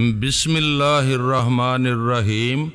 بسم اللہ الرحمن الرحیم۔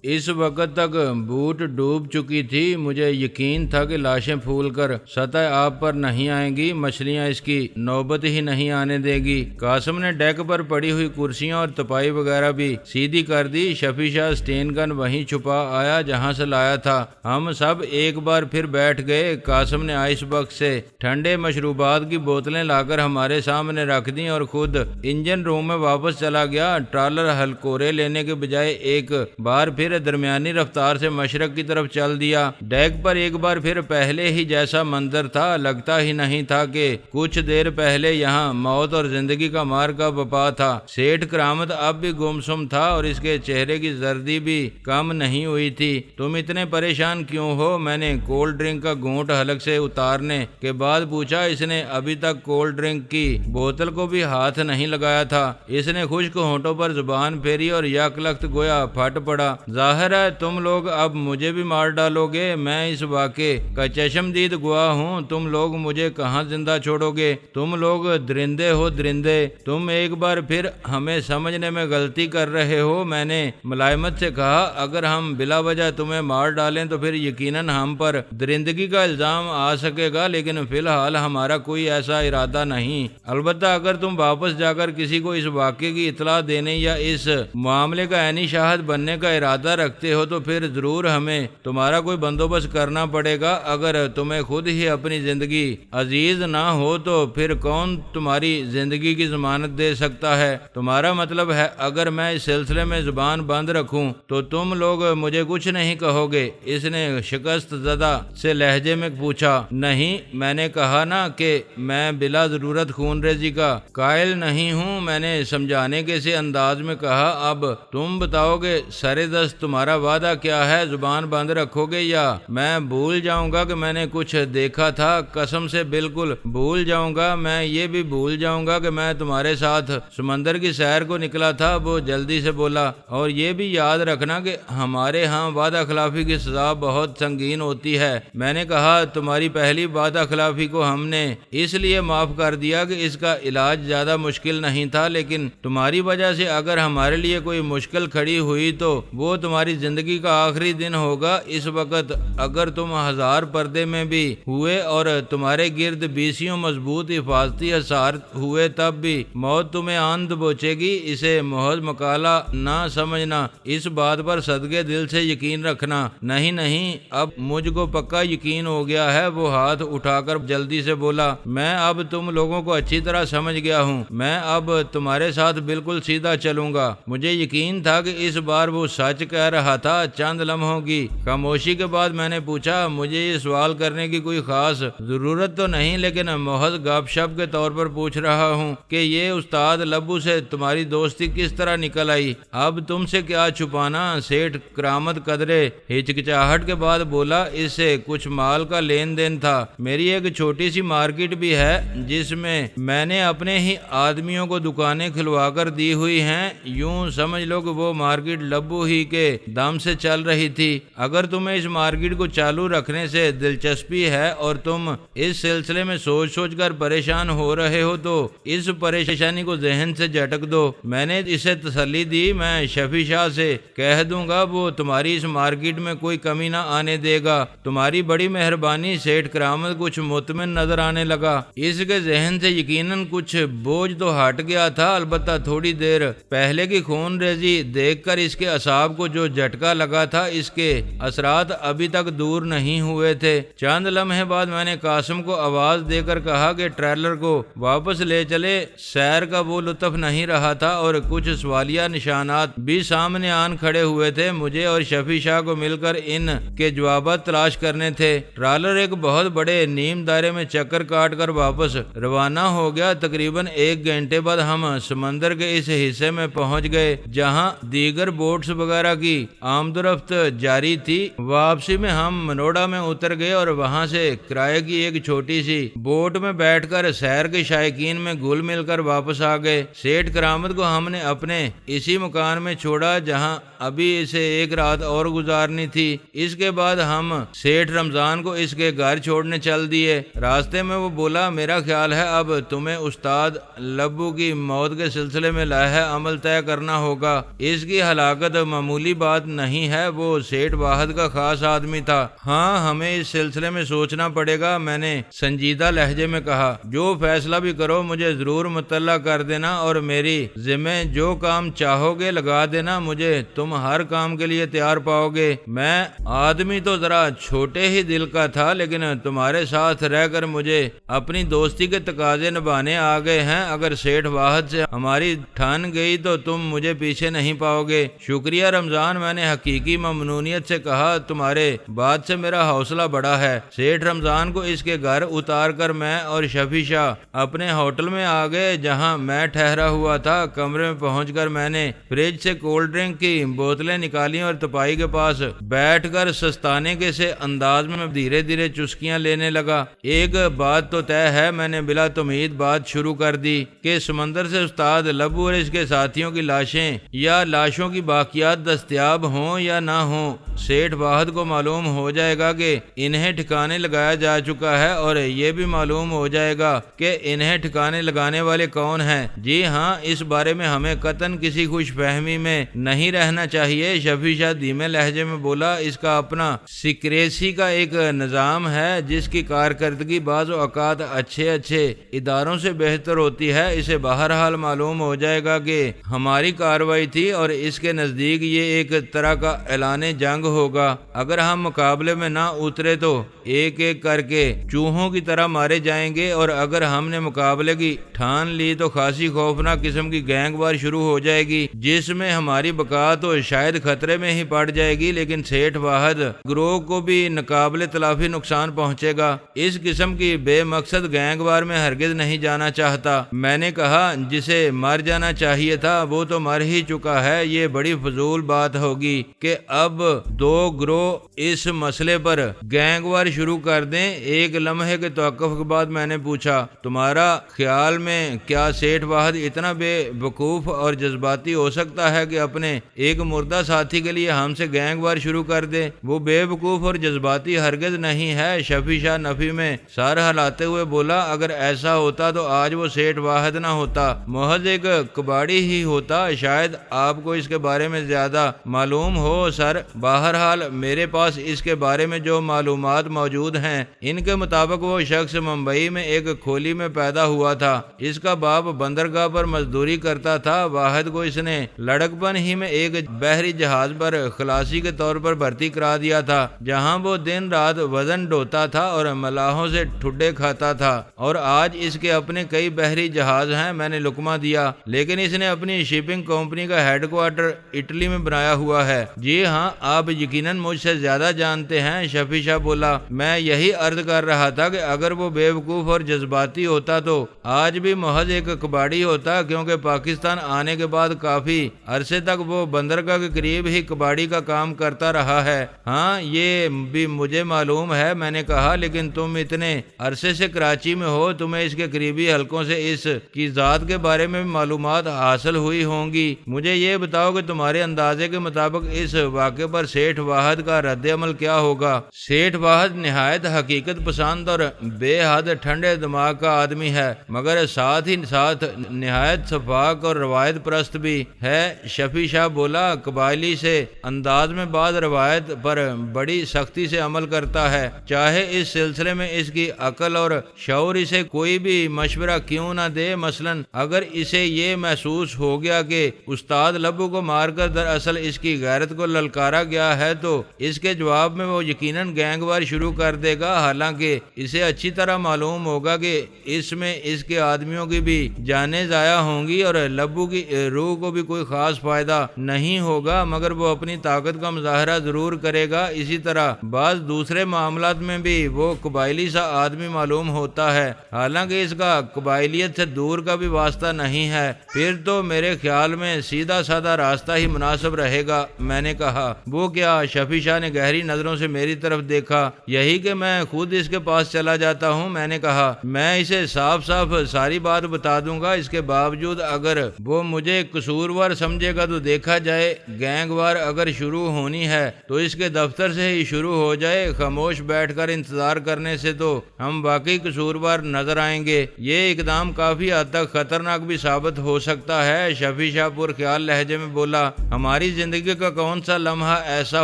اس وقت تک بوٹ ڈوب چکی تھی۔ مجھے یقین تھا کہ لاشیں پھول کر سطح آب پر نہیں آئیں گی، مچھلیاں اس کی نوبت ہی نہیں آنے دے گی۔ قاسم نے ڈیک پر پڑی ہوئی کرسیاں اور تپائی وغیرہ بھی سیدھی کر دی۔ شفیع شاہ سٹین گن وہیں چھپا آیا جہاں سے لایا تھا۔ ہم سب ایک بار پھر بیٹھ گئے۔ قاسم نے آئس باکس سے ٹھنڈے مشروبات کی بوتلیں لا کر ہمارے سامنے رکھ دیں اور خود انجن روم میں واپس چلا گیا۔ ٹرالر ہلکورے لینے کے بجائے ایک بار پھر درمیانی رفتار سے مشرق کی طرف چل دیا۔ ڈیک پر ایک بار پھر پہلے ہی جیسا منظر تھا۔ لگتا ہی نہیں تھا کہ کچھ دیر پہلے یہاں موت اور زندگی کا مارکا بپا تھا۔ سیٹھ کرامت اب بھی گمسم تھا اور اس کے چہرے کی زردی بھی کم نہیں ہوئی تھی۔ تم اتنے پریشان کیوں ہو؟ میں نے کولڈ ڈرنک کا گھونٹ حلق سے اتارنے کے بعد پوچھا۔ اس نے ابھی تک کولڈ ڈرنک کی بوتل کو بھی ہاتھ نہیں لگایا تھا۔ اس نے خشک ہونٹوں پر زبان پھیری اور یک لخت گویا پھٹ پڑا۔ ظاہر ہے تم لوگ اب مجھے بھی مار ڈالو گے۔ میں اس واقعے کا چشمدید گواہ ہوں۔ تم لوگ مجھے کہاں زندہ چھوڑو گے؟ تم لوگ درندے ہو، درندے۔ تم ایک بار پھر ہمیں سمجھنے میں غلطی کر رہے ہو۔ میں نے ملائمت سے کہا، اگر ہم بلا وجہ تمہیں مار ڈالیں تو پھر یقیناً ہم پر درندگی کا الزام آ سکے گا، لیکن فی الحال ہمارا کوئی ایسا ارادہ نہیں۔ البتہ اگر تم واپس جا کر کسی کو اس واقعے کی اطلاع دینے یا اس معاملے کا عینی شاہد بننے کا ارادہ رکھتے ہو تو پھر ضرور ہمیں تمہارا کوئی بندوبست کرنا پڑے گا۔ اگر تمہیں خود ہی اپنی زندگی عزیز نہ ہو تو پھر کون تمہاری زندگی کی ضمانت دے سکتا ہے؟ تمہارا مطلب ہے اگر میں اس سلسلے میں زبان بند رکھوں تو تم لوگ مجھے کچھ نہیں کہو گے؟ اس نے شکست زدہ سے لہجے میں پوچھا۔ نہیں، میں نے کہا نا کہ میں بلا ضرورت خون ریزی کا قائل نہیں ہوں۔ میں نے سمجھانے کے سے انداز میں کہا، اب تم بتاؤ گے سر دست تمہارا وعدہ کیا ہے؟ زبان بند رکھو گے یا میں بھول جاؤں گا کہ میں نے کچھ دیکھا تھا؟ قسم سے بالکل بھول جاؤں گا۔ میں یہ بھی بھول جاؤں گا کہ میں تمہارے ساتھ سمندر کی سیر کو نکلا تھا۔ وہ جلدی سے بولا، اور یہ بھی یاد رکھنا کہ ہمارے ہاں وعدہ خلافی کی سزا بہت سنگین ہوتی ہے۔ میں نے کہا، تمہاری پہلی وعدہ خلافی کو ہم نے اس لیے معاف کر دیا کہ اس کا علاج زیادہ مشکل نہیں تھا، لیکن تمہاری وجہ سے اگر ہمارے لیے کوئی مشکل کھڑی ہوئی تو وہ تمہاری زندگی کا آخری دن ہوگا۔ اس وقت اگر تم ہزار پردے میں بھی ہوئے اور تمہارے گرد بیسیوں مضبوط حفاظتی حصار ہوئے تب بھی موت تمہیں آن دبوچے گی۔ اسے محض مقالہ نہ سمجھنا، اس بات پر صدقے دل سے یقین رکھنا۔ نہیں نہیں، اب مجھ کو پکا یقین ہو گیا ہے۔ وہ ہاتھ اٹھا کر جلدی سے بولا، میں اب تم لوگوں کو اچھی طرح سمجھ گیا ہوں۔ میں اب تمہارے ساتھ بالکل سیدھا چلوں گا۔ مجھے یقین تھا کہ اس بار وہ سچ کہہ رہا تھا۔ چند لمحوں کی خاموشی کے بعد میں نے پوچھا، مجھے یہ سوال کرنے کی کوئی خاص ضرورت تو نہیں، لیکن محض گپ شپ کے طور پر پوچھ رہا ہوں کہ یہ استاد لبو سے تمہاری دوستی کس طرح نکل آئی؟ اب تم سے کیا چھپانا؟ سیٹھ کرامت قدرے ہچکچاہٹ کے بعد بولا، اس سے کچھ مال کا لین دین تھا۔ میری ایک چھوٹی سی مارکیٹ بھی ہے جس میں نے اپنے ہی آدمیوں کو دکانیں کھلوا کر دی ہوئی ہیں۔ یوں سمجھ لو کہ وہ مارکیٹ لبو ہی کے دم سے چل رہی تھی۔ اگر تمہیں اس مارکیٹ کو چالو رکھنے سے دلچسپی ہے اور تم اس سلسلے میں سوچ سوچ کر پریشان ہو رہے ہو تو اس پریشانی کو ذہن سے جھٹک دو۔ میں نے اسے تسلی دی، میں شفیع شاہ سے کہہ دوں گا وہ تمہاری اس مارکیٹ میں کوئی کمی نہ آنے دے گا۔ تمہاری بڑی مہربانی۔ سیٹھ کرامت کچھ مطمئن نظر آنے لگا۔ اس کے ذہن سے یقیناً کچھ بوجھ تو ہٹ گیا تھا، البتہ تھوڑی دیر پہلے کی خون ریزی دیکھ کر اس کے اعصاب کو جو جھٹکا لگا تھا اس کے اثرات ابھی تک دور نہیں ہوئے تھے۔ چند لمحے بعد میں نے قاسم کو آواز دے کر کہا کہ ٹریلر کو واپس لے چلے۔ سیر کا وہ لطف نہیں رہا تھا اور کچھ سوالیہ نشانات بھی سامنے آن کھڑے ہوئے تھے۔ مجھے اور شفیع شاہ کو مل کر ان کے جوابات تلاش کرنے تھے۔ ٹرالر ایک بہت بڑے نیم دائرے میں چکر کاٹ کر واپس روانہ ہو گیا۔ تقریباً 1 گھنٹے بعد ہم سمندر کے اس حصے میں پہنچ گئے جہاں دیگر بوٹس وغیرہ کی کی آمد و رفت جاری تھی۔ واپسی میں ہم منوڑا میں اتر گئے اور وہاں سے کرائے کی ایک چھوٹی سی بوٹ میں بیٹھ کر سیر کے شائقین میں گل مل کر واپس آ گئے۔ سیٹھ کرامت کو ہم نے اپنے اسی مکان میں چھوڑا جہاں ابھی اسے ایک رات اور گزارنی تھی۔ اس کے بعد ہم سیٹھ رمضان کو اس کے گھر چھوڑنے چل دیے۔ راستے میں وہ بولا، میرا خیال ہے اب تمہیں استاد لبو کی موت کے سلسلے میں لائحہ عمل طے کرنا ہوگا۔ اس کی ہلاکت معمولی بات نہیں ہے، وہ سیٹھ واحد کا خاص آدمی تھا۔ ہاں، ہمیں اس سلسلے میں سوچنا پڑے گا، میں نے سنجیدہ لہجے میں کہا۔ جو فیصلہ بھی کرو مجھے ضرور مطلع کر دینا اور میری ذمہ جو کام چاہو گے لگا دینا، مجھے تم ہر کام کے لیے تیار پاؤ گے۔ میں آدمی تو ذرا چھوٹے ہی دل کا تھا، لیکن تمہارے ساتھ رہ کر مجھے اپنی دوستی کے تقاضے نبھانے آ گئے ہیں۔ اگر سیٹھ واحد سے ہماری ٹھن گئی تو تم مجھے پیچھے نہیں پاؤ گے۔ شکریہ رمضان، میں نے حقیقی ممنونیت سے کہا، تمہارے بات سے میرا حوصلہ بڑا ہے۔ سیٹھ رمضان کو اس کے گھر اتار کر میں اور شفیع شاہ اپنے ہوٹل میں آ گئے جہاں میں ٹھہرا ہوا تھا۔ کمرے میں پہنچ کر میں نے فریج سے کولڈ ڈرنک کی بوتلیں نکالی اور تپائی کے پاس بیٹھ کر سستانے کے سے انداز میں دھیرے دھیرے چسکیاں لینے لگا۔ ایک بات تو طے ہے، میں نے بلا تمید بات شروع کر دی کہ سمندر سے استاد لبو اور اس کے ساتھیوں کی لاشیں یا لاشوں کی باقیات دستیاب ہوں یا نہ ہوں، سیٹھ واحد کو معلوم ہو جائے گا کہ انہیں ٹھکانے لگایا جا چکا ہے، اور یہ بھی معلوم ہو جائے گا کہ انہیں ٹھکانے لگانے والے کون ہیں۔ جی ہاں، اس بارے میں ہمیں قطعاً کسی خوش فہمی میں نہیں رہنا چاہیے۔ شفیع شاہ دھیمے لہجے میں بولا، اس کا اپنا سیکریسی کا ایک نظام ہے جس کی کارکردگی بعض اوقات اچھے اداروں سے بہتر ہوتی ہے۔ اسے بہرحال معلوم ہو جائے گا کہ ہماری کارروائی تھی اور اس کے نزدیک یہ ایک طرح کا اعلان جنگ ہوگا۔ اگر ہم مقابلے میں نہ اترے تو ایک ایک کر کے چوہوں کی طرح مارے جائیں گے، اور اگر ہم نے مقابلے کی ٹھان لی تو خاصی خوفناک قسم کی گینگ وار شروع ہو جائے گی جس میں ہماری بقا تو شاید خطرے میں ہی پڑ جائے گی، لیکن سیٹھ واحد گروہ کو بھی ناقابل تلافی نقصان پہنچے گا۔ اس قسم کی بے مقصد گینگ وار میں ہرگز نہیں جانا چاہتا۔ میں نے کہا، جسے مر جانا چاہیے تھا وہ تو مر ہی چکا ہے۔ یہ بڑی فضول بات ہوگی کہ اب دو گروہ اس مسئلے پر گینگ وار شروع کر دیں۔ ایک لمحے کے توقف کے بعد میں نے پوچھا، تمہارا خیال میں کیا سیٹھ واحد اتنا بے وقوف اور جذباتی ہو سکتا ہے کہ اپنے ایک مردہ ساتھی کے لیے ہم سے گینگ وار شروع کر دے؟ وہ بے وقوف اور جذباتی ہرگز نہیں ہے۔ شفیع شاہ نفی میں سر ہلاتے ہوئے بولا، اگر ایسا ہوتا تو آج وہ سیٹھ واحد نہ ہوتا، محض ایک کباڑی ہی ہوتا۔ شاید آپ کو اس کے بارے میں زیادہ معلوم ہو سر۔ بہرحال میرے پاس اس کے بارے میں جو معلومات موجود ہیں ان کے مطابق وہ شخص ممبئی میں ایک کھولی میں پیدا ہوا تھا۔ اس کا باپ بندرگاہ پر مزدوری کرتا تھا۔ واحد کو اس نے لڑکپن ہی میں ایک بحری جہاز پر خلاصی کے طور پر بھرتی کرا دیا تھا، جہاں وہ دن رات وزن ڈھوتا تھا اور ملاحوں سے ٹھڈے کھاتا تھا، اور آج اس کے اپنے کئی بحری جہاز ہیں۔ میں نے لقمہ دیا، لیکن اس نے اپنی شپنگ کمپنی کا ہیڈ کوارٹر اٹلی میں بنایا ہوا ہے۔ جی ہاں، آپ یقیناً مجھ سے زیادہ جانتے ہیں، شفیع شاہ بولا۔ میں یہی عرض کر رہا تھا کہ اگر وہ بے وقوف اور جذباتی ہوتا تو آج بھی محض ایک کباڑی ہوتا، کیونکہ پاکستان آنے کے بعد کافی عرصے تک وہ بندرگاہ کے قریب ہی کباڑی کا کام کرتا رہا ہے۔ ہاں، یہ بھی مجھے معلوم ہے، میں نے کہا، لیکن تم اتنے عرصے سے کراچی میں ہو، تمہیں اس کے قریبی حلقوں سے اس کی ذات کے بارے میں معلومات حاصل ہوئی ہوں گی۔ مجھے یہ بتاؤ کہ تمہارے اندازے کے مطابق اس واقعے پر سیٹھ واحد کا رد عمل کیا ہوگا؟ سیٹھ واحد نہایت حقیقت پسند اور بے حد ٹھنڈے دماغ کا آدمی ہے، مگر ساتھ ہی ساتھ نہایت شفاق اور روایت پرست بھی ہے۔ شفیع شاہ بولا، قبائلی سے انداز میں بعض روایت پر بڑی سختی سے عمل کرتا ہے، چاہے اس سلسلے میں اس کی عقل اور شعور اسے کوئی بھی مشورہ کیوں نہ دے۔ مثلا اگر اسے یہ محسوس ہو گیا کہ استاد لبو کو مار کر دراصل اس کی غیرت کو للکارا گیا ہے تو اس کے جواب میں وہ یقیناً گینگ وار شروع کر دے گا، حالانکہ اسے اچھی طرح معلوم ہوگا کہ اس میں اس کے آدمیوں کی بھی جانیں ضائع ہوں گی اور لبو کی روح کو بھی کوئی خاص فائدہ نہیں ہوگا، مگر وہ اپنی طاقت کا مظاہرہ ضرور کرے گا۔ اسی طرح بعض دوسرے معاملات میں بھی وہ قبائلی سا آدمی معلوم ہوتا ہے، حالانکہ اس کا قبائلیت سے دور کا بھی واسطہ نہیں ہے۔ پھر تو میرے خیال میں سیدھا سادہ راستہ ہی مناسب رہے گا۔ میں نے کہا وہ کیا؟ شفیع شاہ نے گہری نظروں سے میری طرف دیکھا۔ یہی کہ میں خود اس کے پاس چلا جاتا ہوں۔ میں نے کہا میں اسے صاف صاف ساری بات بتا دوں گا، اس کے باوجود اگر وہ مجھے قصوروار سمجھے گا تو دیکھا جائے، گینگ وار اگر شروع ہونی ہے تو اس کے دفتر سے ہی شروع ہو جائے، خاموش بیٹھ کر انتظار کرنے سے تو ہم واقعی قصوروار نظر آئیں گے۔ یہ اقدام کافی حد تک خطرناک بھی ثابت ہو سکتا ہے۔ شفیع شاہ پر خیال لہجے میں بولا، ہماری زندگی کا کون سا لمحہ ایسا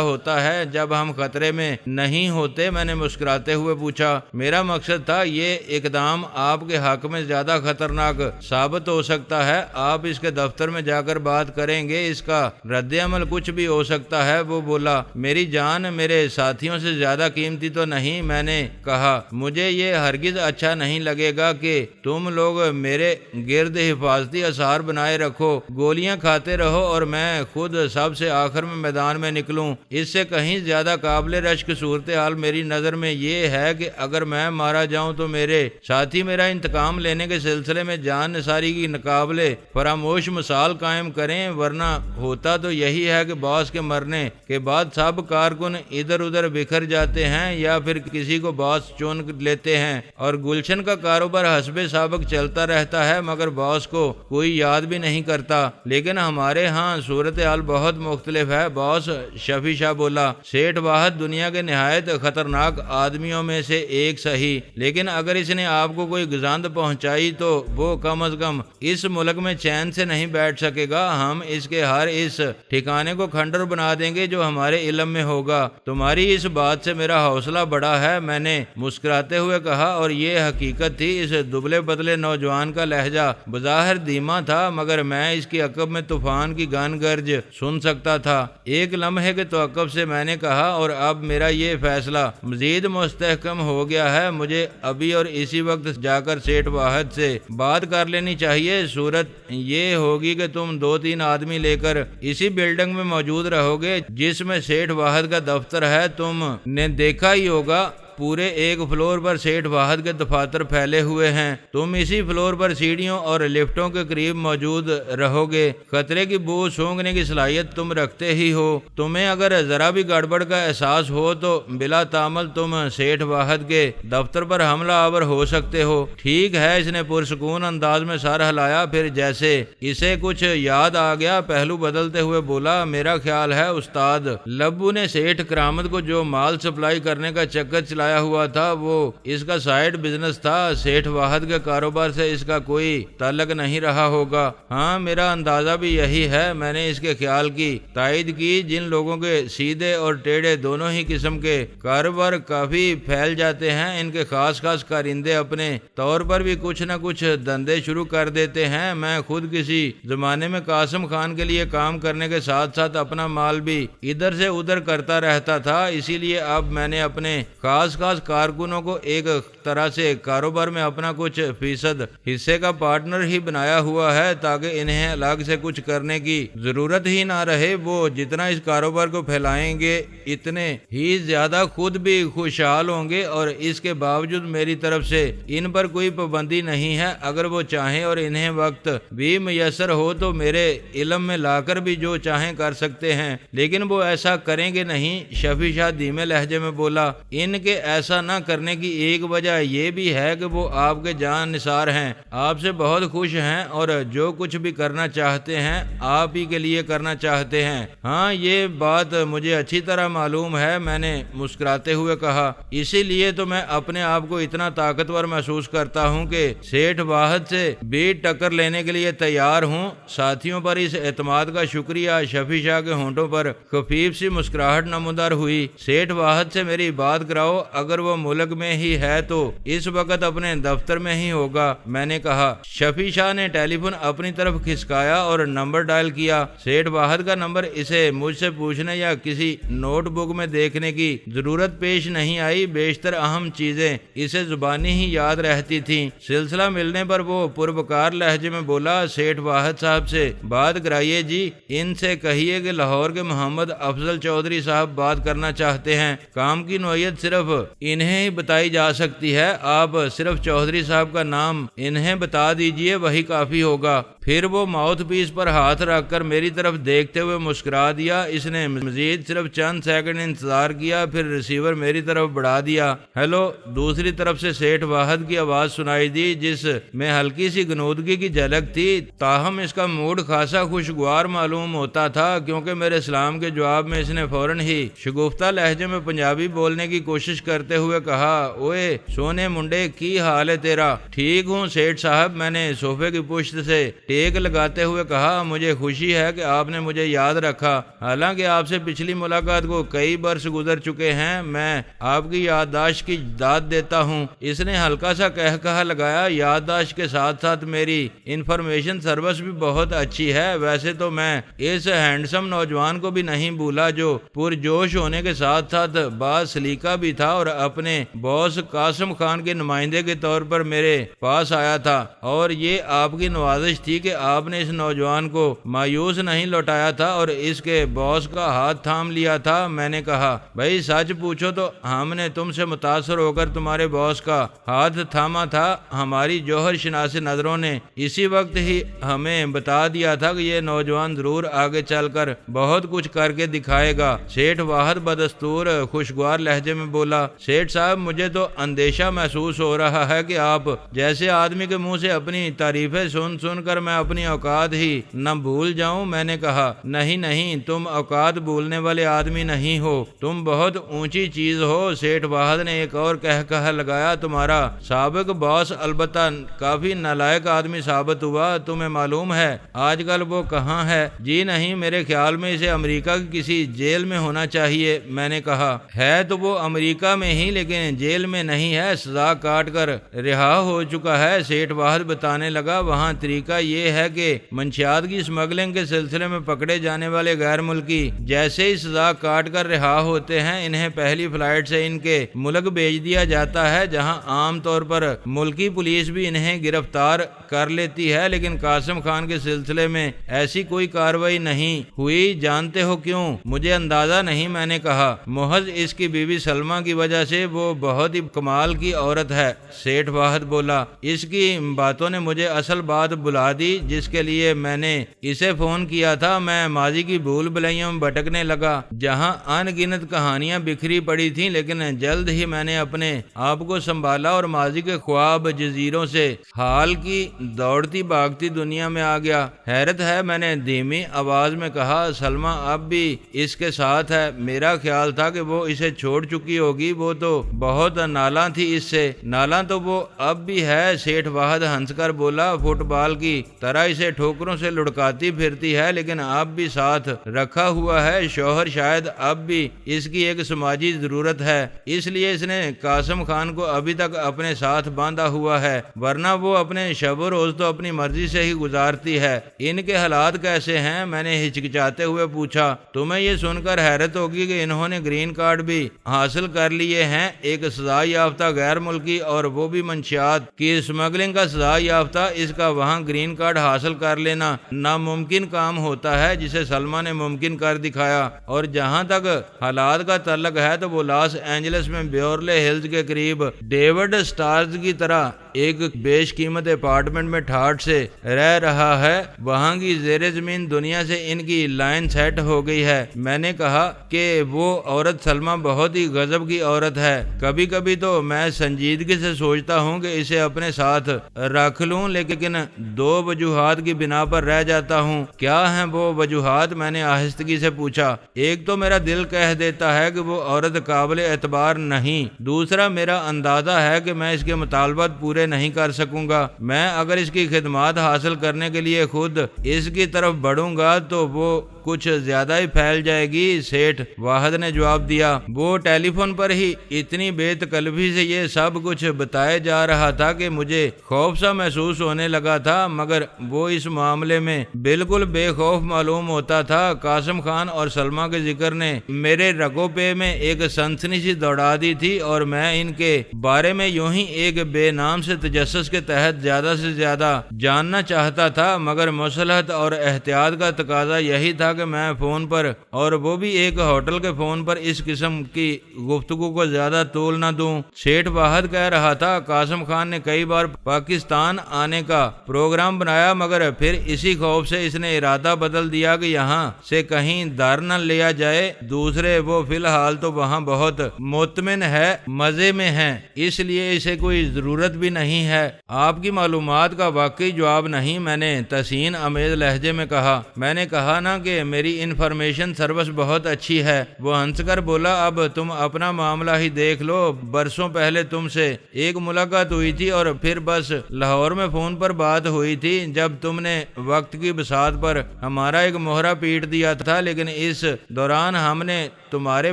ہوتا ہے جب ہم خطرے میں نہیں ہوتے؟ میں نے مسکراتے ہوئے پوچھا۔ میرا مقصد تھا یہ اقدام آپ کے حق میں زیادہ خطرناک ثابت ہو سکتا ہے، آپ اس کے دفتر میں جا کر بات کریں گے، اس کا رد عمل کچھ بھی ہو سکتا ہے۔ وہ بولا، میری جان میرے ساتھیوں سے زیادہ قیمتی تو نہیں؟ میں نے کہا مجھے یہ ہرگز اچھا نہیں لگے گا کہ تم لوگ میرے گرد حفاظتی اثار بنائے رکھو، گولیاں کھاتے رہو اور میں خود سب سے آخر میں میدان میں نکلوں۔ اس سے کہیں زیادہ قابل رشک صورتحال میری نظر میں یہ ہے کہ اگر میں مارا جاؤں تو میرے ساتھی میرا انتقام لینے کے سلسلے میں جان نثاری کی ناقابل فراموش مثال قائم کریں، ورنہ ہوتا تو یہی ہے کہ باس کے مرنے کے بعد سب کارکن ادھر ادھر بکھر جاتے ہیں یا پھر کسی کو باس چن لیتے ہیں اور گلشن کا کاروبار حسب سابق چلتا رہتا ہے، مگر باس کو کوئی یاد بھی نہیں کرتا۔ لیکن ہمارے ہاں صورتحال بہت مختلف ہے باس، شفیع شاہ بولا۔ سیٹھ واحد دنیا کے نہایت خطرناک آدمیوں میں سے ایک سہی، لیکن اگر اس نے آپ کو کوئی گزند پہنچائی تو وہ کم از کم اس ملک میں چین سے نہیں بیٹھ سکے گا۔ ہم اس کے ہر اس ٹھکانے کو کھنڈر بنا دیں گے جو ہمارے علم میں ہوگا۔ تمہاری اس بات سے میرا حوصلہ بڑا ہے، میں نے مسکراتے ہوئے کہا، اور یہ حقیقت تھی۔ اس دبلے پتلے نوجوان کا لہجہ بظاہر دھیما تھا، مگر میں اس کی عقب میں طوفان کی گن گرج سن سکتا تھا۔ ایک لمحے کے توقف سے میں نے کہا، اور اب میرا یہ فیصلہ مزید مستحکم ہو گیا ہے، مجھے ابھی اور اسی وقت جا کر سیٹھ واحد سے بات کر لینی چاہیے۔ صورت یہ ہوگی کہ تم 2-3 آدمی لے کر اسی بلڈنگ میں موجود رہو گے جس میں سیٹھ واحد کا دفتر ہے۔ تم نے دیکھا ہی ہوگا پورے ایک فلور پر سیٹھ واحد کے دفاتر پھیلے ہوئے ہیں، تم اسی فلور پر سیڑھیوں اور لفٹوں کے قریب موجود رہو گے۔ خطرے کی بو سونگھنے کی صلاحیت تم رکھتے ہی ہو، تمہیں اگر ذرا بھی گڑبڑ کا احساس ہو تو بلا تعمل تم سیٹھ واحد کے دفتر پر حملہ آور ہو سکتے ہو۔ ٹھیک ہے، اس نے پرسکون انداز میں سر ہلایا، پھر جیسے اسے کچھ یاد آ گیا پہلو بدلتے ہوئے بولا، میرا خیال ہے استاد لبو نے سیٹھ کرامت کو جو مال سپلائی کرنے کا چکر چلا ہوا تھا وہ اس کا سائیڈ بزنس تھا، سیٹھ واحد کے کاروبار سے اس کا کوئی تعلق نہیں رہا ہوگا۔ ہاں میرا اندازہ بھی یہی ہے۔ میں نے اس کے خیال کی تائید کی، جن لوگوں کے سیدھے اور ٹیڑھے دونوں ہی قسم کے کاروبار کافی پھیل جاتے ہیں، ان کے خاص کارندے اپنے طور پر بھی کچھ نہ کچھ دھندے شروع کر دیتے ہیں۔ میں خود کسی زمانے میں قاسم خان کے لیے کام کرنے کے ساتھ ساتھ اپنا مال بھی ادھر سے ادھر کرتا رہتا تھا، اسی لیے اب میں نے اپنے خاص کارکنوں کو ایک طرح سے کاروبار میں اپنا کچھ فیصد حصے کا پارٹنر ہی بنایا ہوا ہے تاکہ انہیں الگ سے کچھ کرنے کی ضرورت ہی نہ رہے۔ وہ جتنا اس کاروبار کو پھیلائیں گے اتنے ہی زیادہ خود بھی خوشحال ہوں گے، اور اس کے باوجود میری طرف سے ان پر کوئی پابندی نہیں ہے۔ اگر وہ چاہیں اور انہیں وقت بھی میسر ہو تو میرے علم میں لا کر بھی جو چاہیں کر سکتے ہیں، لیکن وہ ایسا کریں گے نہیں۔ شفیع شاہ دھیمے لہجے میں بولا، ان کے ایسا نہ کرنے کی ایک وجہ یہ بھی ہے کہ وہ آپ کے جان نثار ہیں، آپ سے بہت خوش ہیں اور جو کچھ بھی کرنا چاہتے ہیں آپ ہی کے لیے کرنا چاہتے ہیں۔ ہاں یہ بات مجھے اچھی طرح معلوم ہے، میں نے مسکراتے ہوئے کہا، اسی لیے تو میں اپنے آپ کو اتنا طاقتور محسوس کرتا ہوں کہ سیٹھ واحد سے بھی ٹکر لینے کے لیے تیار ہوں۔ ساتھیوں پر اس اعتماد کا شکریہ۔ شفیع شاہ کے ہونٹوں پر خفیف سی مسکراہٹ نمودار ہوئی۔ سیٹھ واحد سے میری بات کراؤ، اگر وہ ملک میں ہی ہے تو اس وقت اپنے دفتر میں ہی ہوگا، میں نے کہا۔ شفیع شاہ نے ٹیلی فون اپنی طرف کھسکایا اور نمبر ڈائل کیا۔ سیٹھ واحد کا نمبر اسے مجھ سے پوچھنے یا کسی نوٹ بک میں دیکھنے کی ضرورت پیش نہیں آئی، بیشتر اہم چیزیں اسے زبانی ہی یاد رہتی تھیں۔ سلسلہ ملنے پر وہ پروکار لہجے میں بولا، سیٹھ واحد صاحب سے بات کرائیے جی، ان سے کہیے کہ لاہور کے محمد افضل چودھری صاحب بات کرنا چاہتے ہیں۔ کام کی نوعیت صرف انہیں ہی بتائی جا سکتی ہے، آپ صرف چودھری صاحب کا نام انہیں بتا دیجئے، وہی کافی ہوگا۔ پھر وہ ماؤتھ پیس پر ہاتھ رکھ کر میری طرف دیکھتے ہوئے مسکرا دیا۔ اس نے مزید صرف چند سیکنڈ انتظار کیا، پھر ریسیور میری طرف بڑھا دیا۔ ہیلو، دوسری طرف سے سیٹھ واحد کی آواز سنائی دی، جس میں ہلکی سی غنودگی کی جھلک تھی، تاہم اس کا موڈ خاصا خوشگوار معلوم ہوتا تھا، کیونکہ میرے سلام کے جواب میں اس نے فوراً ہی شگفتہ لہجے میں پنجابی بولنے کی کوشش کرتے ہوئے کہا، اوئے سونے منڈے، کی حال ہے تیرا؟ ٹھیک ہوں سیٹھ صاحب، میں نے صوفے کی پشت سے ٹیک لگاتے ہوئے کہا، مجھے خوشی ہے کہ آپ نے مجھے یاد رکھا، حالانکہ آپ سے پچھلی ملاقات کو کئی برس گزر چکے ہیں۔ میں آپ کی یادداشت کی داد دیتا ہوں۔ اس نے ہلکا سا کہا لگایا، یادداشت کے ساتھ ساتھ میری انفارمیشن سروس بھی بہت اچھی ہے۔ ویسے تو میں اس ہینڈسم نوجوان کو بھی نہیں بھولا جو پرجوش ہونے کے ساتھ ساتھ باز سلیقہ بھی تھا اور اپنے باس قاسم خان کے نمائندے کے طور پر میرے پاس آیا تھا، اور یہ آپ کی نوازش تھی کہ آپ نے اس نوجوان کو مایوس نہیں لوٹایا تھا اور اس کے باس کا ہاتھ تھام لیا تھا۔ میں نے کہا، بھائی سچ پوچھو تو ہم نے تم سے متاثر ہو کر تمہارے باس کا ہاتھ تھاما تھا۔ ہماری جوہر شناس نظروں نے اسی وقت ہی ہمیں بتا دیا تھا کہ یہ نوجوان ضرور آگے چل کر بہت کچھ کر کے دکھائے گا۔ سیٹھ واحد بدستور خوشگوار لہجے میں بولا، سیٹھ صاحب مجھے تو اندیشہ محسوس ہو رہا ہے کہ آپ جیسے آدمی کے منہ سے اپنی تعریفیں سن کر میں اپنی اوقات ہی نہ بھول جاؤں۔ میں نے کہا، نہیں، تم اوقات بھولنے والے آدمی نہیں ہو، تم بہت اونچی چیز ہو۔ سیٹھ واحد نے ایک اور کہا لگایا، تمہارا سابق باس البتہ کافی نالائق آدمی ثابت ہوا، تمہیں معلوم ہے آج کل وہ کہاں ہے؟ جی نہیں، میرے خیال میں اسے امریکہ کی کسی جیل میں ہونا چاہیے۔ میں نے کہا، ہے تو وہ امریکہ میں ہی، لیکن جیل میں نہیں ہے، سزا کاٹ کر رہا ہو چکا ہے۔ سیٹھ واحد بتانے لگا، وہاں طریقہ یہ ہے کہ منشیات کی اسمگلنگ کے سلسلے میں پکڑے جانے والے غیر ملکی جیسے ہی سزا کاٹ کر رہا ہوتے ہیں، انہیں پہلی فلائٹ سے ان کے ملک بھیج دیا جاتا ہے، جہاں عام طور پر ملکی پولیس بھی انہیں گرفتار کر لیتی ہے، لیکن قاسم خان کے سلسلے میں ایسی کوئی کارروائی نہیں ہوئی۔ جانتے ہو کیوں؟ مجھے اندازہ نہیں۔ میں نے کہا، محض اس کی بیوی سلمہ کی وجہ سے، وہ بہت ہی کمال کی عورت ہے۔ سیٹھ واحد بولا، اس کی باتوں نے مجھے اصل بات بلا دی جس کے لیے میں نے اسے فون کیا تھا۔ میں ماضی کی بھول بھلائیوں میں بھٹکنے لگا، جہاں ان گنت کہانیاں بکھری پڑی تھیں، لیکن جلد ہی میں نے اپنے آپ کو سنبھالا اور ماضی کے خواب جزیروں سے حال کی دوڑتی بھاگتی دنیا میں آ گیا۔ حیرت ہے، میں نے دھیمی آواز میں کہا، سلمہ اب بھی اس کے ساتھ ہے؟ میرا خیال تھا کہ وہ اسے چھوڑ چکی ہوگی، وہ تو بہت نالاں تھی اس سے۔ نالاں تو وہ اب بھی ہے، سیٹھ واحد ہنس کر بولا، فٹ بال کی طرح اسے ٹھوکروں سے لڑکاتی پھرتی ہے، لیکن اب بھی ساتھ رکھا ہوا ہے۔ شوہر شاید اب بھی اس کی ایک سماجی ضرورت ہے، اس لیے اس نے قاسم خان کو ابھی تک اپنے ساتھ باندھا ہوا ہے، ورنہ وہ اپنے شب و روز تو اپنی مرضی سے ہی گزارتی ہے۔ ان کے حالات کیسے ہیں؟ میں نے ہچکچاتے ہوئے پوچھا۔ تمہیں یہ سن کر حیرت ہوگی کہ انہوں نے گرین کارڈ بھی حاصل کر لیے ہیں، ایک سزا یافتہ غیر ملکی، اور وہ بھی منشیات کی اسمگلنگ کا سزا یافتہ۔ اس کا وہاں گرین کارڈ حاصل کر لینا ناممکن کام ہوتا ہے، جسے سلمہ نے ممکن کر دکھایا، اور جہاں تک حالات کا تعلق ہے تو وہ لاس اینجلس میں بیورلے ہلز کے قریب ڈیوڈ سٹارز کی طرح ایک بیش قیمت اپارٹمنٹ میں ٹھاٹ سے رہ رہا ہے۔ وہاں کی زیر زمین دنیا سے ان کی لائن سیٹ ہو گئی ہے۔ میں نے کہا کہ وہ عورت سلمہ بہت ہی غضب کی عورت ہے، کبھی کبھی تو میں سنجیدگی سے سوچتا ہوں کہ اسے اپنے ساتھ رکھ لوں، لیکن دو وجوہات کی بنا پر رہ جاتا ہوں۔ کیا ہیں وہ وجوہات؟ میں نے آہستگی سے پوچھا۔ ایک تو میرا دل کہہ دیتا ہے کہ وہ عورت قابل اعتبار نہیں، دوسرا میرا اندازہ ہے کہ میں اس کے مطالبات پورے نہیں کر سکوں گا۔ میں اگر اس کی خدمات حاصل کرنے کے لیے خود اس کی طرف بڑھوں گا تو وہ کچھ زیادہ ہی پھیل جائے گی، سیٹھ واحد نے جواب دیا۔ وہ ٹیلی فون پر ہی اتنی بے تکلفی سے یہ سب کچھ بتائے جا رہا تھا کہ مجھے خوف سا محسوس ہونے لگا تھا، مگر وہ اس معاملے میں بالکل بے خوف معلوم ہوتا تھا۔ قاسم خان اور سلمہ کے ذکر نے میرے رگوں پہ میں ایک سنسنی سی دوڑا دی تھی، اور میں ان کے بارے میں یوں ہی ایک بے نام سے تجسس کے تحت زیادہ سے زیادہ جاننا چاہتا تھا، مگر مصلحت اور احتیاط کا تقاضا یہی تھا کہ میں فون پر اور وہ بھی ایک ہوٹل کے فون پر اس قسم کی گفتگو کو زیادہ طول نہ دوں۔ سیٹھ واحد کہہ رہا تھا قاسم خان نے کئی بار پاکستان آنے کا پروگرام بنایا مگر پھر اسی خوف سے اس نے ارادہ بدل دیا کہ یہاں سے کہیں در نہ لیا جائے۔ دوسرے وہ فی الحال تو وہاں بہت مطمئن ہے، مزے میں ہے، اس لیے اسے کوئی ضرورت بھی نہیں ہے۔ آپ کی معلومات کا واقعی جواب نہیں، میں نے تحسین آمیز لہجے میں کہا۔ میں نے کہا نا کہ میری انفارمیشن سروس بہت اچھی ہے۔ وہ ہنس کر بولا اب تم اپنا معاملہ ہی دیکھ لو، برسوں پہلے تم سے ایک ملاقات ہوئی تھی اور پھر بس لاہور میں فون پر بات ہوئی تھی جب تم نے وقت کی بساط پر ہمارا ایک مہرہ پیٹ دیا تھا، لیکن اس دوران ہم نے تمہارے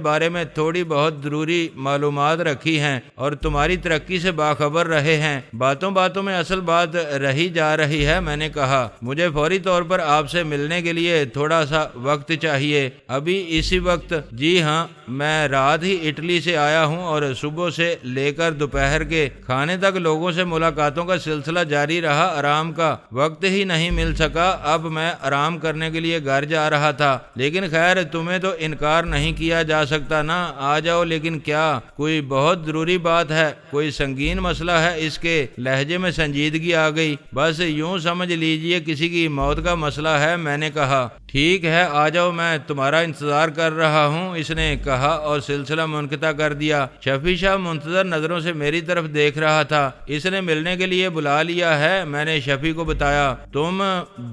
بارے میں تھوڑی بہت ضروری معلومات رکھی ہیں اور تمہاری ترقی سے باخبر رہے ہیں۔ باتوں باتوں میں اصل بات رہی جا رہی ہے۔ میں نے کہا مجھے فوری طور پر آپ سے ملنے کے لیے تھوڑا سا وقت چاہیے، ابھی اسی وقت؟ جی ہاں، میں رات ہی اٹلی سے آیا ہوں اور صبح سے لے کر دوپہر کے کھانے تک لوگوں سے ملاقاتوں کا سلسلہ جاری رہا، آرام کا وقت ہی نہیں مل سکا۔ اب میں آرام کرنے کے لیے گھر جا رہا تھا، لیکن خیر تمہیں تو انکار نہیں کیا جا سکتا نا، آ جاؤ۔ لیکن کیا کوئی بہت ضروری بات ہے، کوئی سنگین مسئلہ ہے؟ اس کے لہجے میں سنجیدگی آ گئی۔ بس یوں سمجھ لیجئے کسی کی موت کا مسئلہ ہے۔ میں نے کہا ٹھیک ہے، آ جاؤ، میں تمہارا انتظار کر رہا ہوں، اس نے کہا اور سلسلہ منقطع کر دیا۔ شفیع شاہ منتظر نظروں سے میری طرف دیکھ رہا تھا۔ اس نے ملنے کے لیے بلا لیا ہے، میں نے شفیع کو بتایا۔ تم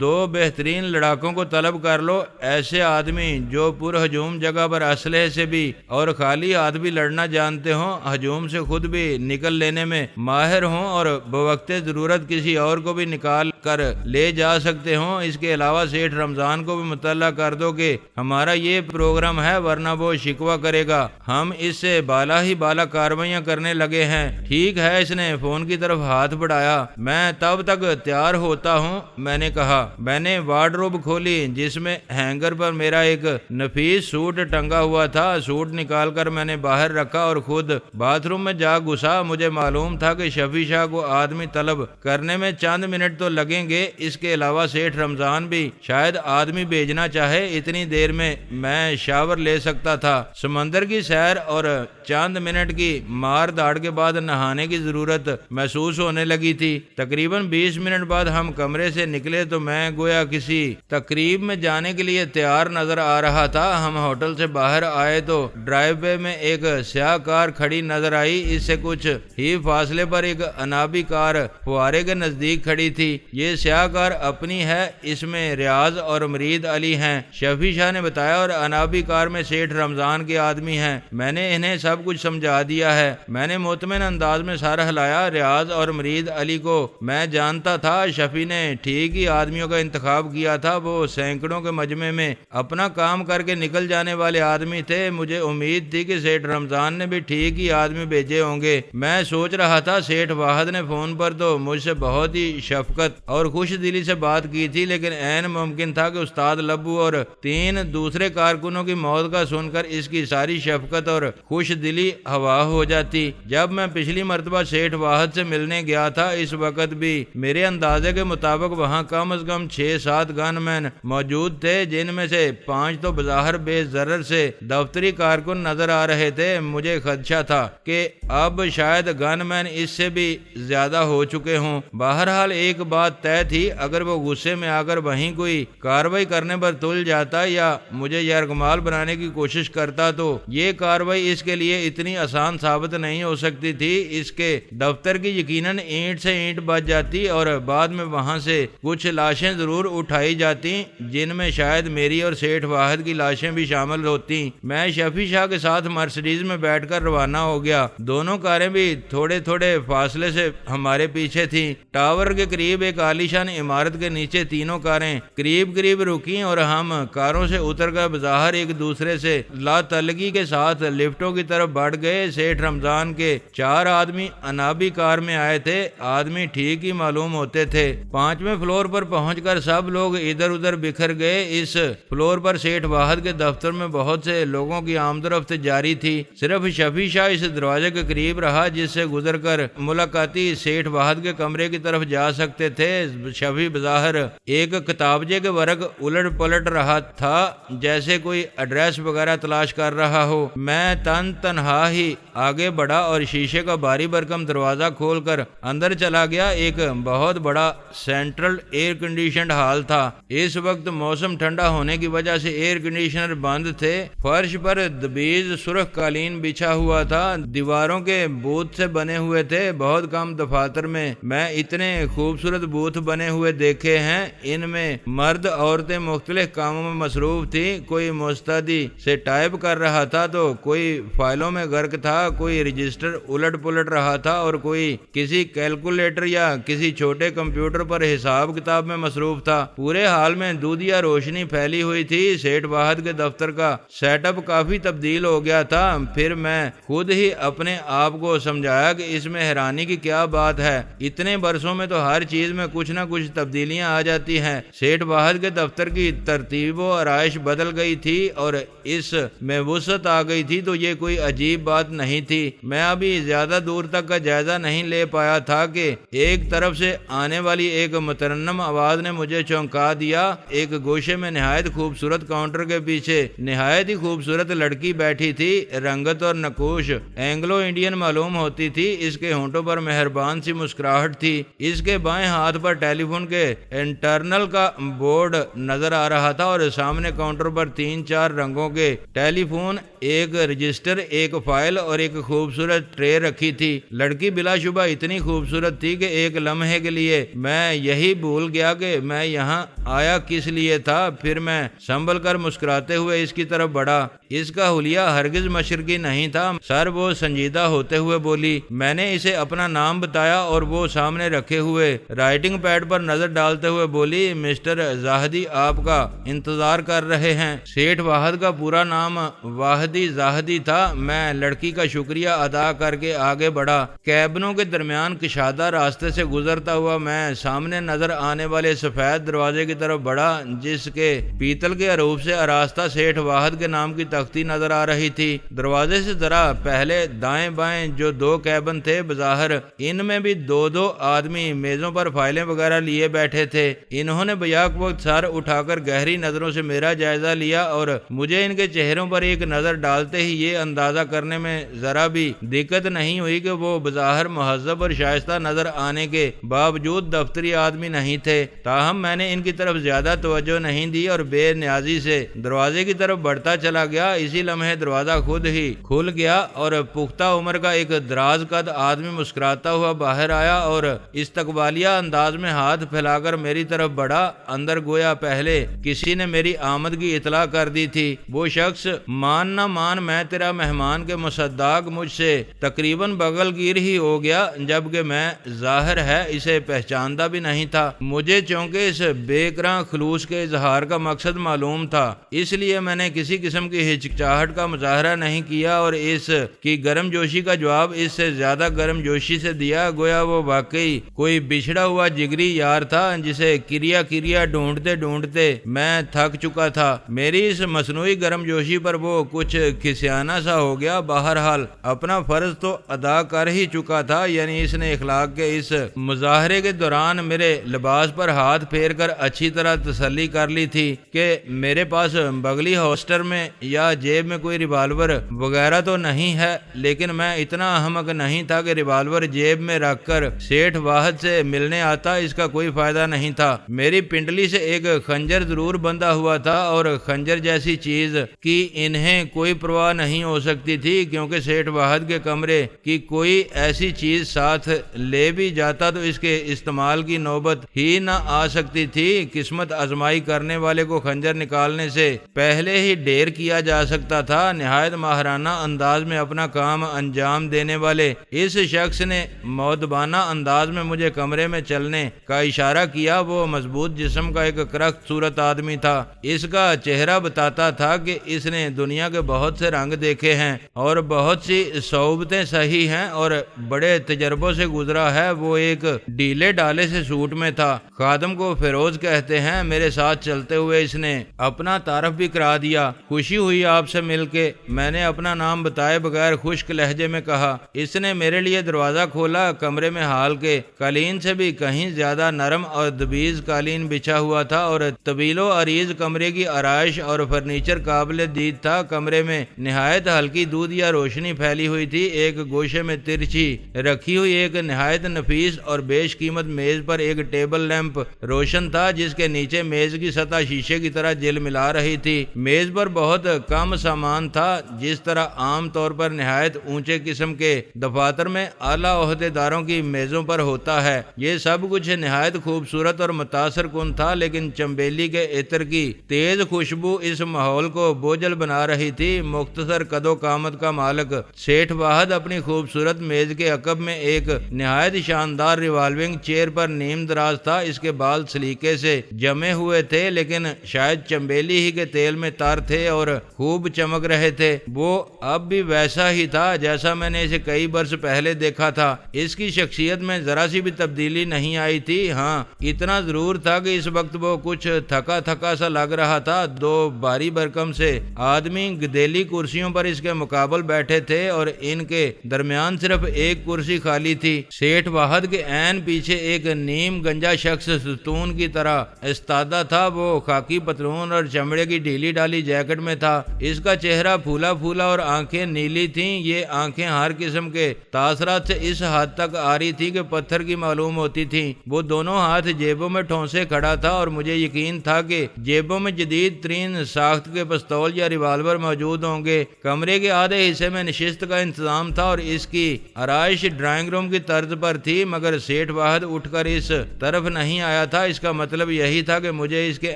دو بہترین لڑاکوں کو طلب کر لو، ایسے آدمی جو پر ہجوم جگہ پر اسلحے سے بھی اور خالی ہاتھ بھی لڑنا جانتے ہوں، ہجوم سے خود بھی نکل لینے میں ماہر ہوں اور بوقت ضرورت کسی اور کو بھی نکال کر لے جا سکتے ہوں۔ اس کے علاوہ سیٹھ رمضان کو بھی مطلع کر دو کہ ہمارا یہ پروگرام ہے، ورنہ وہ شکوہ کرے گا۔ ہم اس سے بالا ہی بالا کاروائیاں کرنے لگے ہیں۔ ٹھیک ہے، اس نے فون کی طرف ہاتھ بڑھایا۔ میں تب تک تیار ہوتا ہوں، میں نے کہا۔ میں نے وارڈروب کھولی جس میں ہینگر پر میرا ایک نفیس سوٹ ٹنگا ہوا تھا۔ سوٹ نکال کر میں نے باہر رکھا اور خود باتھ روم میں جا گھسا۔ مجھے معلوم تھا کہ شفیع شاہ کو آدمی طلب کرنے میں چند منٹ تو لگیں گے، اس کے علاوہ سیٹھ رمضان بھی شاید آدمی بھیجنا چاہے۔ اتنی دیر میں شاور لے سکتا تھا۔ سمندر کی سیر اور چند منٹ کی مار داڑ کے بعد نہانے کی ضرورت محسوس ہونے لگی تھی۔ تقریباً 20 منٹ بعد ہم کمرے سے نکلے تو میں گویا کسی تقریب میں جانے کے لیے تیار نظر آ رہا تھا۔ ہم ہوٹل سے باہر آئے تو ڈرائیو وے میں ایک سیاہ کار کھڑی نظر آئی۔ اس سے کچھ ہی فاصلے پر ایک انابی کار فوارے کے نزدیک کھڑی تھی۔ یہ سیاہ کار اپنی ہے، اس میں ریاض اور مرید علی ہیں، شفیع شاہ نے بتایا، اور انابی کار میں سیٹھ رمضان کے آدمی ہیں۔ میں نے انہیں سب کچھ سمجھا دیا ہے۔ میں نے مطمئن انداز میں سر ہلایا۔ ریاض اور مرید علی کو میں جانتا تھا، شفیع نے ٹھیک ہی آدمیوں کا انتخاب کیا تھا۔ وہ سینکڑوں کے مجمع میں اپنا کام کر کے نکل جانے والے آدمی تھے۔ مجھے امید تھی کہ سیٹھ رمضان نے بھی ٹھیک ہی آدمی بھیجے ہوں گے۔ میں سوچ رہا تھا سیٹھ واحد نے فون پر تو مجھ سے بہت ہی شفقت اور خوش دلی سے بات کی تھی، لیکن عین ممکن تھا کہ استاد لبو اور 3 دوسرے کارکنوں کی موت کا سن کر اس کی ساری شفقت اور خوش دلی ہوا ہو جاتی۔ جب میں پچھلی مرتبہ سیٹھ واحد سے ملنے گیا تھا، اس وقت بھی میرے اندازے کے مطابق وہاں کم از کم 6-7 گن مین موجود تھے، جن میں سے 5 تو بظاہر بے ضرر سے دفتری کارکن نظر آ رہے تھے۔ مجھے خدشہ تھا کہ اب شاید گن مین اس سے بھی زیادہ ہو چکے ہوں۔ بہرحال ایک بات طے تھی، اگر وہ غصے میں آ کر وہیں کوئی کاروائی کرنے پر تل جاتا یا مجھے یرغمال بنانے کی کوشش کرتا تو یہ کاروائی اس کے لیے اتنی آسان ثابت نہیں ہو سکتی تھی۔ اس کے دفتر کی یقیناً اینٹ سے اینٹ بچ جاتی اور بعد میں وہاں سے کچھ لاشیں ضرور اٹھائی جاتی، جن میں شاید میری اور سیٹھ واحد کی لاشیں بھی شامل ہوتی۔ میں شفیع شاہ کے ساتھ مرسیڈیز میں بیٹھ کر روانہ ہو گیا۔ دونوں کاریں بھی تھوڑے تھوڑے فاصلے سے ہمارے پیچھے تھیں۔ ٹاور کے قریب ایک عالیشان عمارت کے نیچے تینوں کاریں قریب قریب رکیں اور ہم کاروں سے اتر کر بظاہر ایک دوسرے سے لا تعلقی کے ساتھ لفٹوں کی طرف بڑھ گئے۔ سیٹھ رمضان کے 4 آدمی انابی کار میں آئے تھے۔ آدمی ٹھیک ہی معلوم ہوتے تھے۔ 5ویں فلور پر پہنچ کر سب لوگ ادھر ادھر بکھر گئے۔ اس فلور پر سیٹھ واحد کے دفتر میں بہت سے سے لوگوں کی آمد و رفت جاری تھی۔ صرف شفیع شاہ اس دروازے کے قریب رہا جس سے گزر کر ملاقاتی سیٹھ واحد کے کمرے کی طرف جا سکتے تھے۔ شفیع بظاہر ایک کتابچے کے ورق الٹ پلٹ رہا تھا جیسے کوئی ایڈریس وغیرہ تلاش کر رہا ہو۔ میں تنہا ہی آگے بڑھا اور شیشے کا بھاری بھرکم دروازہ کھول کر اندر چلا گیا۔ ایک بہت بڑا سینٹرل ایئر کنڈیشنڈ ہال تھا۔ اس وقت موسم ٹھنڈا ہونے کی وجہ سے ایئر کنڈیشنر بند تھے۔ فرش پر دبیز سرخ قالین بچھا ہوا تھا، دیواروں کے بوتھ سے بنے ہوئے تھے۔ بہت کم دفاتر میں اتنے خوبصورت بوتھ بنے ہوئے دیکھے ہیں۔ ان میں مرد عورتیں مختلف کاموں میں مصروف تھی۔ کوئی مستعدی سے ٹائپ کر رہا تھا تو کوئی فائلوں میں غرق تھا، کوئی رجسٹر الٹ پلٹ رہا تھا اور کوئی کسی کیلکولیٹر یا کسی چھوٹے کمپیوٹر پر حساب کتاب میں مصروف تھا۔ پورے حال میں دودھیا روشنی پھیلی ہوئی تھی۔ سیٹھ واحد کے دفتر کا سیٹ اپ کافی تبدیل ہو گیا تھا۔ پھر میں خود ہی اپنے آپ کو سمجھایا کہ اس میں حیرانی کی کیا بات ہے، اتنے برسوں میں تو ہر چیز میں کچھ نہ کچھ تبدیلیاں آ جاتی ہیں۔ سیٹھ واحد کے دفتر کی ترتیب و آرائش بدل گئی تھی اور اس میں وسعت آ گئی تھی تو یہ کوئی عجیب بات نہیں تھی۔ میں ابھی زیادہ دور تک کا جائزہ نہیں لے پایا تھا کہ ایک طرف سے آنے والی ایک مترنم آواز نے مجھے چونکا دیا۔ ایک گوشے میں نہایت خوبصورت کاؤنٹر کے پیچھے نہایت ہی خوبصورت لڑکی بیٹھی تھی۔ رنگت اور نقوش اینگلو انڈین معلوم ہوتی تھی۔ اس کے ہونٹوں پر مہربان سی مسکراہٹ تھی۔ اس کے بائیں ہاتھ پر ٹیلی فون کے انٹرنل کا بورڈ نظر آ رہا تھا اور سامنے کاؤنٹر پر 3-4 رنگوں کے ٹیلی فون، ایک رجسٹر، ایک فائل اور ایک خوبصورت ٹرے رکھی تھی۔ لڑکی بلا شبہ اتنی خوبصورت تھی کہ ایک لمحے کے لیے میں یہی بھول گیا کہ میں یہاں آیا کس لیے تھا۔ پھر میں سنبھل کر مسکراتے ہوئے اس کی طرف بڑھا۔ اس کا حلیہ ہرگز مشرقی نہیں تھا۔ سر وہ سنجیدہ ہوتے ہوئے بولی۔ میں نے اسے اپنا نام بتایا اور وہ سامنے رکھے ہوئے رائٹنگ پیڈ پر نظر ڈالتے ہوئے بولی، مسٹر زاہدی آپ کا انتظار کر رہے ہیں۔ سیٹھ واحد کا پورا نام واحدی زاہدی تھا۔ میں لڑکی کا شکریہ ادا کر کے آگے بڑھا۔ کیبنوں کے درمیان کشادہ راستے سے گزرتا ہوا میں سامنے نظر آنے والے سفید دروازے کی طرف بڑھا جس کے پیتل کے حروف سے آراستہ سیٹھ واحد کے نام کی تختی نظر آ رہی تھی۔ دروازے سے ذرا پہلے دائیں بائیں جو 2 کیبن تھے، بظاہر ان میں بھی 2 آدمی میزوں پر فائلیں وغیرہ لیے بیٹھے تھے۔ انہوں نے بیک وقت سر اٹھا کر گہری نظروں سے میرا جائزہ لیا اور مجھے ان کے چہروں پر ایک نظر ڈالتے ہی یہ اندازہ کرنے میں ذرا بھی دقت نہیں ہوئی کہ وہ بظاہر مہذب اور شائستہ نظر آنے کے باوجود دفتری آدمی نہیں تھے۔ تاہم میں نے ان کی طرف زیادہ توجہ نہیں دی اور بے نیازی سے دروازے کی طرف بڑھتا چلا گیا۔ اسی لمحے دروازہ خود ہی کھل گیا اور پختہ عمر کا ایک دراز قد آدمی مسکراتا ہوا باہر آیا اور استقبالیہ انداز میں ہاتھ پھیلا کر میری طرف بڑھا۔ اندر گویا پہلے کسی نے میری آمد کی اطلاع کر دی تھی۔ وہ شخص مان نہ مان میں تیرا مہمان کے مصداق مجھ سے تقریباً بغل گیر ہی ہو گیا، جبکہ میں ظاہر ہے اسے پہچانتا بھی نہیں تھا۔ مجھے چونکہ اس بے کراں خلوص کے اظہار کا مقصد معلوم تھا، اس لیے میں نے کسی قسم کی ہچکچاہٹ کا مظاہرہ نہیں کیا اور اس کی گرم جوشی کا جواب اس سے زیادہ گرم جوشی سے دیا گویا وہ واقعی کوئی بچھڑا ہوا جگری یار تھا جسے کریا ڈھونڈتے ڈھونڈتے میں تھک چکا تھا۔ میری اس مصنوعی گرم جوشی پر وہ کچھ کھسیانہ سا ہو گیا۔ بہرحال اپنا فرض تو ادا کر ہی چکا تھا، یعنی اس نے اخلاق کے اس مظاہرے کے دوران میرے لباس پر ہاتھ پھیر کر اچھی طرح تسلی کر لی تھی کہ میرے پاس بغلی ہاسٹر میں یا جیب میں کوئی ریوالور وغیرہ تو نہیں ہے، لیکن میں اتنا احمق نہیں تھا کہ ریوالور جیب میں رکھ کر سیٹھ واحد سے ملنے آتا۔ اس کا کوئی فائدہ نہیں تھا۔ میری پنڈلی سے ایک خنجر ضرور بندھا ہوا تھا اور خنجر جیسی چیز کی انہیں کوئی پرواہ نہیں ہو سکتی تھی، کیونکہ سیٹھ واحد کے کمرے کی کوئی ایسی چیز ساتھ لے بھی جاتا تو اس کے استعمال کی نوبت ہی نہ آ سکتی تھی۔ قسمت آزمائی کرنے والے کو خنجر نکالنے سے پہلے ہی ڈیر کیا جا سکتا تھا۔ نہایت ماہرانہ انداز میں اپنا کام انجام دینے والے اس شخص نے مؤدبانہ انداز میں مجھے کمرے میں چلنے کا اشارہ کیا۔ وہ مضبوط جسم کا ایک کرخت صورت آدمی تھا۔ اس کا چہرہ بتاتا تھا کہ اس نے دنیا کے بہت سے رنگ دیکھے ہیں اور بہت سی صحبتیں سہی ہیں اور بڑے تجربوں سے گزرا ہے۔ وہ ایک ڈھیلے ڈالے سے سوٹ میں تھا۔ خادم کو فیروز کہتے ہیں۔ میرے ساتھ چلتے ہوئے اس نے اپنا تعارف بھی کرا دیا۔ خوش خوشی ہوئی آپ سے مل کے۔ میں نے اپنا نام بتائے بغیر خشک لہجے میں کہا۔ اس نے میرے لیے دروازہ کھولا، کمرے میں حال کے قالین سے بھی کہیں زیادہ نرم اور دبیز قالین بچھا ہوا تھا اور طویل و عریض کمرے کی آرائش اور فرنیچر قابل دید تھا۔ کمرے میں نہایت ہلکی دودھیا روشنی پھیلی ہوئی تھی۔ ایک گوشے میں ترچھی رکھی ہوئی ایک نہایت نفیس اور بیش قیمت میز پر ایک ٹیبل لیمپ روشن تھا، جس کے نیچے میز کی سطح شیشے کی طرح جل ملا رہی تھی۔ میز پر بہت کم سامان تھا، جس طرح عام طور پر نہایت اونچے قسم کے دفاتر میں اعلیٰ عہدیداروں کی میزوں پر ہوتا ہے۔ یہ سب کچھ نہایت خوبصورت اور متاثر کن تھا، لیکن چنبیلی کے عطر کی تیز خوشبو اس ماحول کو بوجھل بنا رہی تھی۔ مختصر قد و قامت کا مالک سیٹھ واحد اپنی خوبصورت میز کے عقب میں ایک نہایت شاندار ریوالونگ چیئر پر نیم دراز تھا۔ اس کے بال سلیقے سے جمے ہوئے تھے، لیکن شاید چنبیلی ہی کے تیل میں تر تھے اور خوب چمک رہے تھے۔ وہ اب بھی ویسا ہی تھا جیسا میں نے اسے کئی برس پہلے دیکھا تھا۔ اس کی شخصیت میں ذرا سی بھی تبدیلی نہیں آئی تھی۔ ہاں، اتنا ضرور تھا کہ اس وقت وہ کچھ تھکا تھکا سا لگ رہا تھا۔ دو بھاری بھرکم سے آدمی گدیلی کرسیوں پر اس کے مقابل بیٹھے تھے اور ان کے درمیان صرف ایک کرسی خالی تھی۔ سیٹھ واحد کے عین پیچھے ایک نیم گنجا شخص ستون کی طرح استادہ تھا۔ وہ خاکی پتلون اور چمڑے کی ڈھیلی ڈالی جیکٹ میں تھا۔ اس کا چہرہ پھولا پھولا اور آنکھیں نیلی تھیں۔ یہ آنکھیں ہر قسم کے تاثرات سے اس حد تک آ رہی تھی کہ پتھر کی معلوم ہوتی تھیں۔ وہ دونوں ہاتھ جیبوں میں ٹھونسے کھڑا تھا اور مجھے یقین تھا کہ جیبوں میں جدید ترین ساخت کے پستول یا ریوالور موجود ہوں گے۔ کمرے کے آدھے حصے میں نشست کا انتظام تھا اور اس کی آرائش ڈرائنگ روم کی طرز پر تھی، مگر سیٹھ واحد اٹھ کر اس طرف نہیں آیا تھا۔ اس کا مطلب یہی تھا کہ مجھے اس کے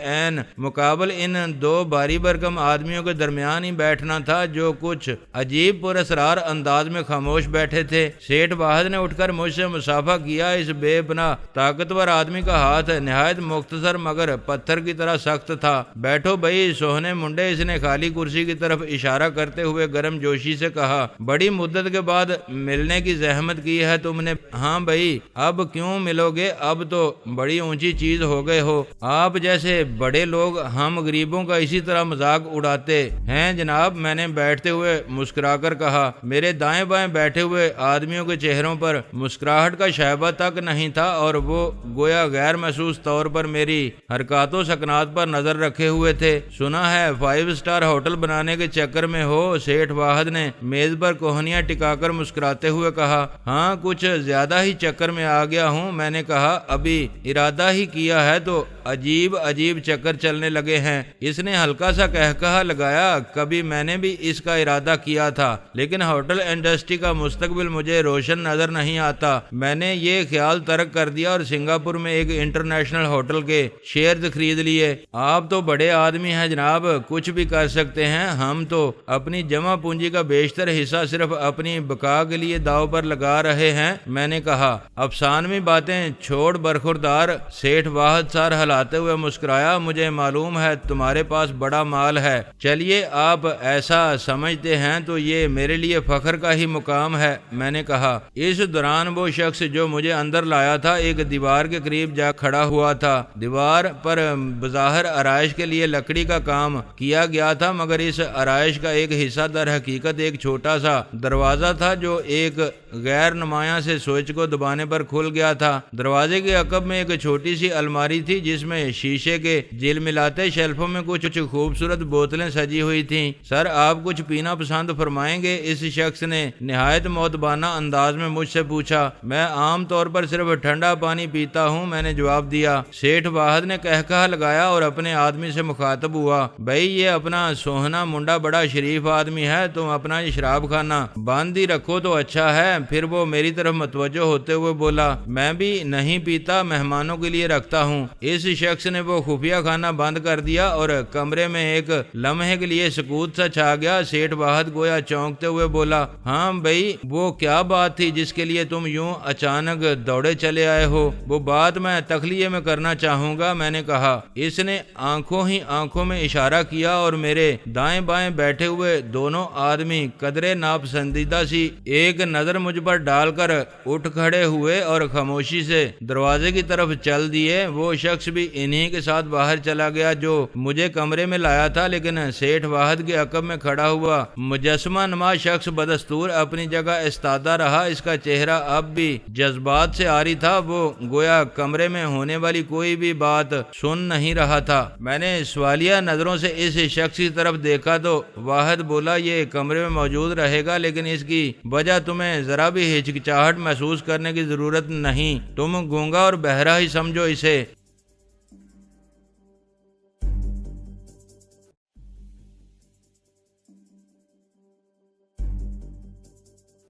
عین مقابل ان دو بھاری بھرکم آدمیوں کے درمیان ہی بیٹھنا تھا، جو کچھ عجیب پراسرار انداز میں خاموش بیٹھے تھے۔ سیٹھ واحد نے اٹھ کر مجھ سے مصافحہ کیا۔ اس بے پناہ طاقتور آدمی کا ہاتھ نہایت مختصر مگر پتھر کی طرح سخت تھا۔ بیٹھو بھائی سوہنے منڈے، اس نے خالی کرسی کی طرف اشارہ کرتے ہوئے گرم جوشی سے کہا۔ بڑی مدت کے بعد ملنے کی زحمت کی ہے تم نے۔ ہاں بھائی، اب کیوں ملو گے؟ اب تو بڑی اونچی چیز ہو گئے ہو۔ آپ جیسے بڑے لوگ ہم غریبوں کا اسی طرح مذاق اڑاتے ہیں جناب، میں نے بیٹھتے ہوئے مسکرا کر کہا۔ میرے دائیں بائیں بیٹھے ہوئے آدمیوں کے چہروں پر مسکراہٹ کا شائبہ تک نہیں تھا اور وہ گویا غیر محسوس طور پر میری حرکات و سکنات پر نظر رکھے ہوئے تھے۔ سنا ہے 5 اسٹار ہوٹل بنانے کے چکر میں ہو؟ سیٹھ واحد نے میز پر کوہنیاں ٹکا کر مسکراتے ہوئے کہا۔ ہاں، کچھ زیادہ ہی چکر میں آ گیا ہوں۔ میں نے کہا، ابھی ارادہ ہی کیا ہے تو عجیب عجیب چکر چلنے لگے ہیں۔ اس نے ہلکا سا کہکہا لگایا۔ کبھی میں نے بھی اس کا ارادہ کیا تھا، لیکن ہوٹل انڈسٹری کا مستقبل مجھے روشن نظر نہیں آتا۔ میں نے یہ خیال ترک کر دیا اور سنگاپور میں ایک انٹرنیشنل ہوٹل کے شیئرز خرید لیے۔ آپ تو بڑے آدمی ہیں جناب، کچھ بھی کر سکتے ہیں۔ ہم تو اپنی جمع پونجی کا بیشتر حصہ صرف اپنی بقا کے لیے داؤ پر لگا رہے ہیں۔ میں نے کہا۔ افسانوی باتیں چھوڑ برخوردار، سیٹھ واحد سر ہلاتے ہوئے مسکرایا۔ مجھے معلوم ہے تمہارے پاس بڑا مال ہے۔ چلیے، آپ ایسا سمجھتے ہیں تو یہ میرے لیے فخر کا ہی مقام ہے، میں نے کہا۔ اس دوران وہ شخص جو مجھے اندر لایا تھا ایک دیوار کے قریب جا کھڑا ہوا تھا۔ دیوار پر بظاہر آرائش کے لیے لکڑی کا کام کیا گیا تھا، مگر اس آرائش کا ایک حصہ در حقیقت ایک چھوٹا سا دروازہ تھا جو ایک غیر نمایاں سے سوئچ کو دبانے پر کھل گیا تھا۔ دروازے کے عقب میں ایک چھوٹی سی الماری تھی جس میں شیشے کے جل ملاتے شیلفوں میں کچھ خوبصورت بوتلیں سجی ہوئی تھیں۔ سر، آپ کچھ پینا پسند فرمائیں گے؟ اس شخص نے نہایت مؤدبانہ انداز میں مجھ سے پوچھا۔ میں عام طور پر صرف ٹھنڈا پانی پیتا ہوں، میں نے جواب دیا۔ سیٹھ واحد نے کہکہا لگایا اور اپنے آدمی سے مخاطب ہوا۔ بھائی، یہ اپنا سوہنا منڈا بڑا شریف آدمی ہے، تم اپنا یہ شراب خانہ بند ہی رکھو تو اچھا ہے۔ پھر وہ میری طرف متوجہ ہوتے ہوئے بولا، میں بھی نہیں پیتا، مہمانوں کے لیے رکھتا ہوں۔ اس شخص نے وہ خفیہ خانہ بند کر دیا اور کمرے میں ایک لمحے کے لیے سکوت سا چھا گیا۔ سیٹھ واحد گویا چونکتے ہوئے بولا، ہاں بھائی، وہ کیا بات تھی جس کے لیے تم یوں اچانک دوڑے چلے آئے ہو؟ وہ بات میں تخلیہ میں کرنا چاہوں گا، میں نے کہا۔ اس نے آنکھوں ہی آنکھوں میں اشارہ کیا اور میرے دائیں بائیں بیٹھے ہوئے دونوں آدمی قدرے ناپسندیدہ سی ایک نظر مجھ پر ڈال کر اٹھ کھڑے ہوئے اور خاموشی سے دروازے کی طرف چل دیے۔ وہ شخص بھی انہی کے ساتھ باہر چلا گیا جو مجھے کمرے میں لایا تھا، لیکن سیٹھ واحد کے عقب میں کھڑا ہوا مجسمہ نما شخص بدستور اپنی جگہ استادہ رہا۔ اس کا چہرہ اب بھی جذبات سے عاری تھا، وہ گویا کمرے میں ہونے والی کوئی بھی بات سن نہیں رہا تھا۔ میں نے سوالیہ نظروں سے اس شخص کی طرف دیکھا تو واحد بولا، یہ کمرے میں موجود رہے گا، لیکن اس کی وجہ تمہیں ذرا بھی ہچکچاہٹ محسوس کرنے کی ضرورت نہیں، تم گونگا اور بہرا ہی سمجھو اسے۔